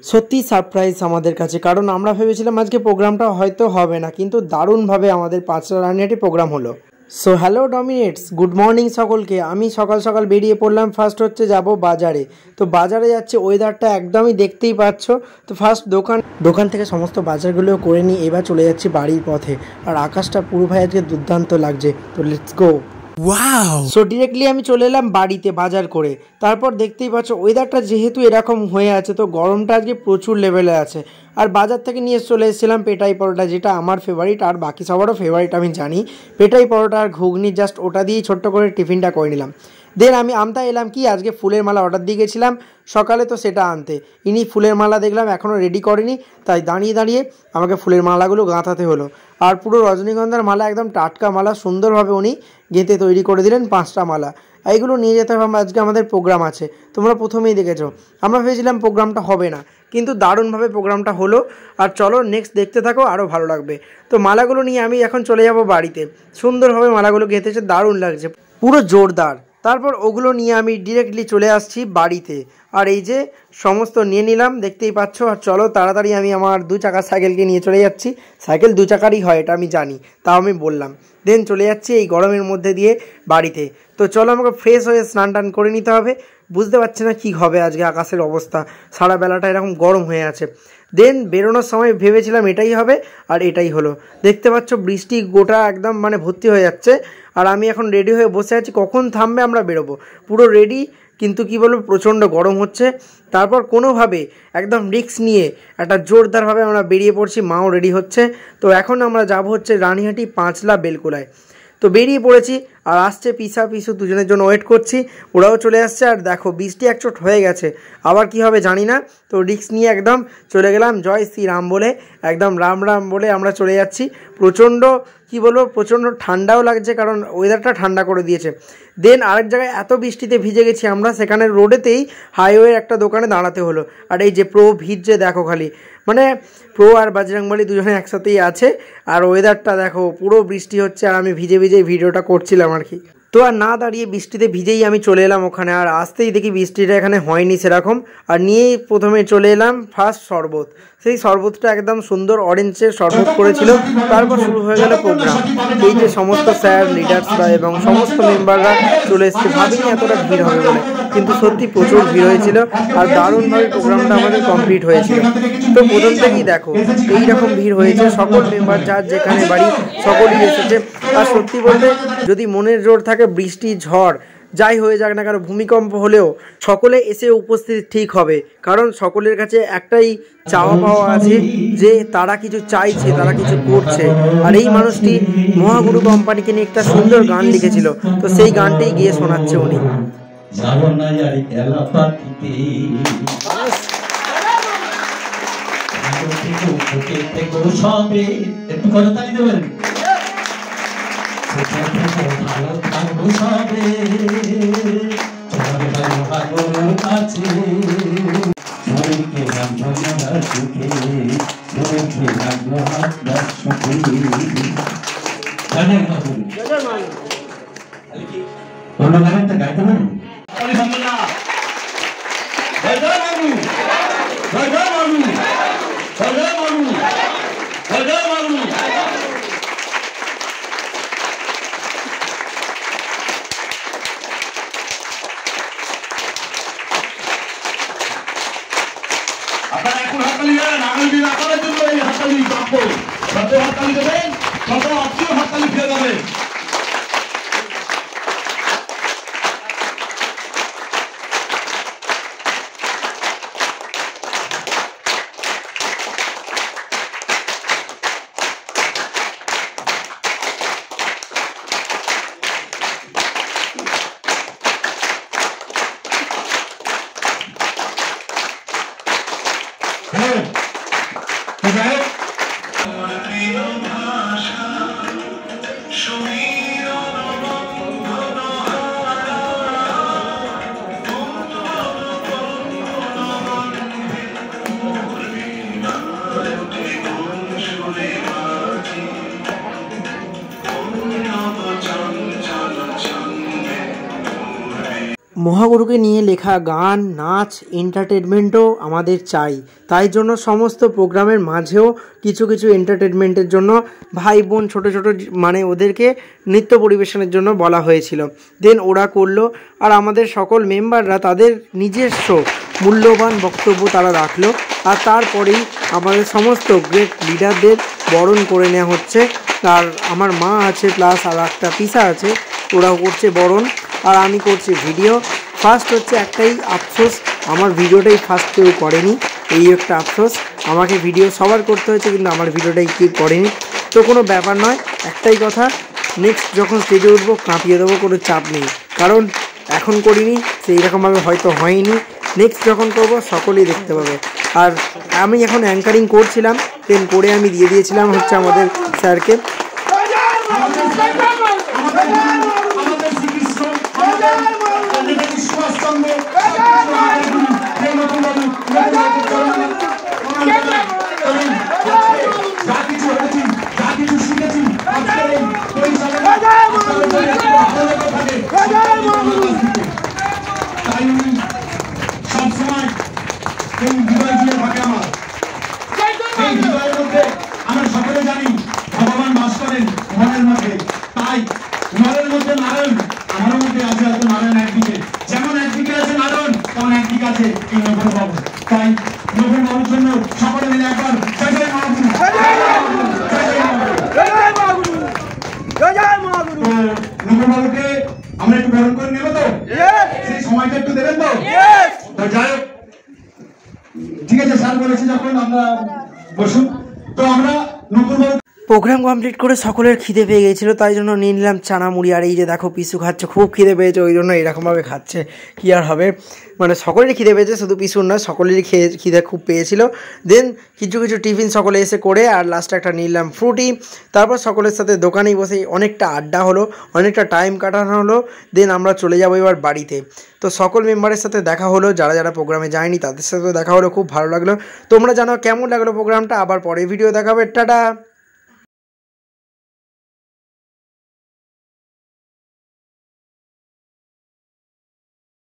সত্যি সারপ্রাইজ আমাদের কাছে, কারণ আমরা ভেবেছিলাম আজকে প্রোগ্রামটা হয়তো হবে না, কিন্তু দারুণভাবে আমাদের 5টা রানিহাটি প্রোগ্রাম হলো। সো হ্যালো ডমিনেটস, গুড মর্নিং সকলকে। আমি সকাল সকাল বেরিয়ে পড়লাম। ফার্স্ট হচ্ছে যাব বাজারে। তো বাজারে যাচ্ছে, ওয়েদারটা একদমই দেখতেই পাচ্ছ। তো ফার্স্ট দোকান থেকে সমস্ত বাজারগুলো করে নিয়ে এবার চলে যাচ্ছি বাড়ির পথে। আর আকাশটা পুরো ভাই আজকে দুর্দান্ত লাগছে। তো let's go. Wow! So directly আমি চলে এলাম বাড়িতে বাজার করে। তারপর দেখতেই পাচ্ছ ওয়েদারটা যেহেতু এরকম হয়ে আছে, তো গরমটা আজকে প্রচুর লেভেলে আছে। আর বাজার থেকে নিয়ে চলে এসেছিলাম পেটাই পরোটা, যেটা আমার ফেভারিট আর বাকি সবারও ফেভারিট আমি জানি। পেটাই পরোটা আর ঘুগনি, জাস্ট ওটা দিয়েই ছোট্ট করে টিফিনটা করে নিলাম। দেন আমি আমতা এলাম কি, আজকে ফুলের মালা অর্ডার দিয়ে গেছিলাম সকালে, তো সেটা আনতে। ইনি ফুলের মালা দেখলাম এখনও রেডি করেনি, তাই দাঁড়িয়ে দাঁড়িয়ে আমাকে ফুলের মালাগুলো গাঁথাতে হলো। আর পুরো রজনীগন্ধার মালা, একদম টাটকা মালা, সুন্দরভাবে উনি গেঁথে তৈরি করে দিলেন 5টা মালা। এইগুলো নিয়ে যেতে হবে, আজকে আমাদের প্রোগ্রাম আছে। তোমরা প্রথমেই দেখেছো, আমরা ভেবেছিলাম প্রোগ্রামটা হবে না, কিন্তু দারুণভাবে প্রোগ্রামটা হলো। আর চলো নেক্সট দেখতে থাকো, আরও ভালো লাগবে। তো মালাগুলো নিয়ে আমি এখন চলে যাব বাড়িতে। সুন্দরভাবে মালাগুলো গেঁথেছে, দারুণ লাগছে, পুরো জোরদার। তারপর ওগুলো নিয়ে আমি ডিরেক্টলি চলে আসছি বাড়িতে। আর এই যে সমস্ত নিয়ে নিলাম, দেখতেই পাচ্ছ। আর চলো তাড়াতাড়ি আমি আমার 2 চাকার সাইকেলকে নিয়ে চলে যাচ্ছি। সাইকেল 2 চাকারই হয়, এটা আমি জানি, তাও আমি বললাম। দেন চলে যাচ্ছি এই গরমের মধ্যে দিয়ে বাড়িতে। তো চলো আমাকে ফ্রেশ হয়ে স্নান টান করে নিতে হবে। বুঝতে পারছি না কী হবে আজকে, আকাশের অবস্থা সারা বেলাটা এরকম গরম হয়ে আছে। দেন বেরোনোর সময় ভেবেছিলাম এটাই হবে, আর এটাই হলো। দেখতে পাচ্ছ বৃষ্টি গোটা একদম মানে ভর্তি হয়ে যাচ্ছে। আর আমি এখন রেডি হয়ে বসে আছি, কখন থামবে আমরা বেরোবো। পুরো রেডি, কিন্তু কি বলবো, প্রচণ্ড গরম হচ্ছে। তারপর কোনোভাবে একদম রিস্ক নিয়ে একটা জোরদারভাবে আমরা বেরিয়ে পড়ছি। মাও রেডি হচ্ছে। তো এখন আমরা যাব হচ্ছে রানিহাটি পাঁচলা বেলকুলায়। তো বেরিয়ে পড়েছি, আর আসছে পিসা পিসু, দুজনের জন্য ওয়েট করছি। ওরাও চলে আসছে। আর দেখো বৃষ্টি একচোট হয়ে গেছে, আবার কি হবে জানি না। তো রিস্ক নিয়ে একদম চলে গেলাম জয় শ্রীরাম বলে, একদম রাম রাম বলে আমরা চলে যাচ্ছি। প্রচণ্ড কি বলবো, প্রচণ্ড ঠান্ডাও লাগছে, কারণ ওয়েদারটা ঠান্ডা করে দিয়েছে। দেন আরেক জায়গায় এত বৃষ্টিতে ভিজে গেছি আমরা, সেখানে রোডেতেই হাইওয়ের একটা দোকানে দাঁড়াতে হলো। আর এই যে প্রো ভিজছে দেখো খালি, মানে প্রো আর বজরংবলী দুজনে একসাথেই আছে। আর ওয়েদারটা দেখো, পুরো বৃষ্টি হচ্ছে, আর আমি ভিজে ভিজেই ভিডিওটা করছিলাম আর কি। তো আর না দাঁড়িয়ে বৃষ্টিতে ভিজেই আমি চলে এলাম ওখানে। আর আসতেই দেখি বৃষ্টিটা এখানে হয়নি সেরকম। আর নিয়েই প্রথমে চলে এলাম ফার্স্ট শরবত। সেই শরবতটা একদম সুন্দর অরেঞ্জের শরবত করেছিল। তারপর শুরু হয়ে গেল প্রোগ্রাম। এই যে সমস্ত স্যার, লিডার্সরা এবং সমস্ত মেম্বাররা চলে এসছে। ভাবিনি এতটা ভিড় হবে বলে, কিন্তু সত্যি প্রচুর ভিড় হয়েছিল। আর দারুণভাবে প্রোগ্রামটা আমাদের কমপ্লিট হয়েছিল। তো প্রথম থেকেই দেখো এইরকম ভিড় হয়েছে, সকল মেম্বার যার যেখানে বাড়ি সকলেই এসেছে। আর সত্যি বলতে, যদি মনের জোর থাকে, বৃষ্টি ঝড় যাই হয়ে যাক না কেন, ভূমিকম্প হলেও সকলে এসে উপস্থিত ঠিক হবে। কারণ সকলের কাছে একটাই চাওয়া পাওয়া আছে, যে তারা কিছু চাইছে, তারা কিছু করছে। আর এই মানুষটি মহাগুরু কোম্পানিকে নিয়ে একটা সুন্দর গান লিখেছিল, তো সেই গানটাই গিয়ে শোনাচ্ছে উনি। আপনারা এখন হাততালি দেবেন, আগামী দিন আপনাদের জন্য এই হাততালি প্রাপ্য। যত হাততালি দেবেন, তত আপনিও হাততালি ফিরে যাবেন। মহাগুরুকে নিয়ে লেখা গান, নাচ, এন্টারটেনমেন্টও আমাদের চাই। তাই জন্য সমস্ত প্রোগ্রামের মাঝেও কিছু কিছু এন্টারটেনমেন্টের জন্য ভাই বোন ছোটো ছোটো মানে ওদেরকে নৃত্য পরিবেশনের জন্য বলা হয়েছিল। দেন ওরা করলো, আর আমাদের সকল মেম্বাররা তাদের নিজস্ব মূল্যবান বক্তব্য তারা রাখলো। আর তারপরেই আমাদের সমস্ত গ্রেট লিডারদের বরণ করে নেওয়া হচ্ছে। আর আমার মা আছে প্লাস আর একটা পিসা আছে, ওরা করছে বরণ আর আমি করছি ভিডিও। ফার্স্ট হচ্ছে একটাই আফসোস, আমার ভিডিওটাই ফার্স্ট কেউ করেনি, এই একটা আফসোস। আমাকে ভিডিও সবার করতে হয়েছে কিন্তু আমার ভিডিওটাই কেউ করেনি। তো কোনো ব্যাপার নয়, একটাই কথা, নেক্সট যখন স্টেজে উঠবো কাঁপিয়ে দেবো, কোনো চাপ নেই। কারণ এখন করিনি, সেই রকমভাবে হয়তো হয়নি, নেক্সট যখন করবো সকলেই দেখতে পাবে। আর আমি এখন অ্যাঙ্কারিং করছিলাম, দেন করে আমি দিয়ে দিয়েছিলাম হচ্ছে আমাদের স্যারকে। আমরা সকলে জানি ভগবান বাস করেন মনের মধ্যে, তাই মনের মধ্যে নারায়ণ আমার মধ্যে আছে। হয়তো নারায়ণ একদিকে, যেমন একদিকে আছে নারায়ণ তেমন একদিকে আছে এই নবর বাবু। তাই নবর বাবুর জন্য সকলে মিলে একবার জয় জয় মহাগুরু, নবর বাবুকে আমরা একটু বরণ করে নেব তো, সেই সময়টা একটু দেবেন তো? যাই হোক, ঠিক আছে, স্যার বলেছে যখন আমরা বসুন। তো আমরা নবর বাবু প্রোগ্রাম কমপ্লিট করে সকলের খিদে পেয়ে গেছিলো, তাই জন্য নিয়ে নিলাম চানা মুড়ি। আর এই যে দেখো পিসু খাচ্ছে, খুব খিদে পেয়েছে, ওই জন্য এরকমভাবে খাচ্ছে। কী আর হবে, মানে সকলেরই খিদে পেয়েছে, শুধু পিসুর না, সকলেরই খিদে খুব পেয়েছিল। দেন কিছু কিছু টিফিন সকলে এসে করে, আর লাস্টে একটা নিলাম ফ্রুটি। তারপর সকলের সাথে দোকানেই বসে অনেকটা আড্ডা হলো, অনেকটা টাইম কাটানো হলো। দেন আমরা চলে যাবো এবার বাড়িতে। তো সকল মেম্বারের সাথে দেখা হলো, যারা যারা প্রোগ্রামে যায়নি তাদের সাথে দেখা হলো, খুব ভালো লাগলো। তোমরা জানো কেমন লাগলো প্রোগ্রামটা, আবার পরে ভিডিও দেখাবে, টাটা।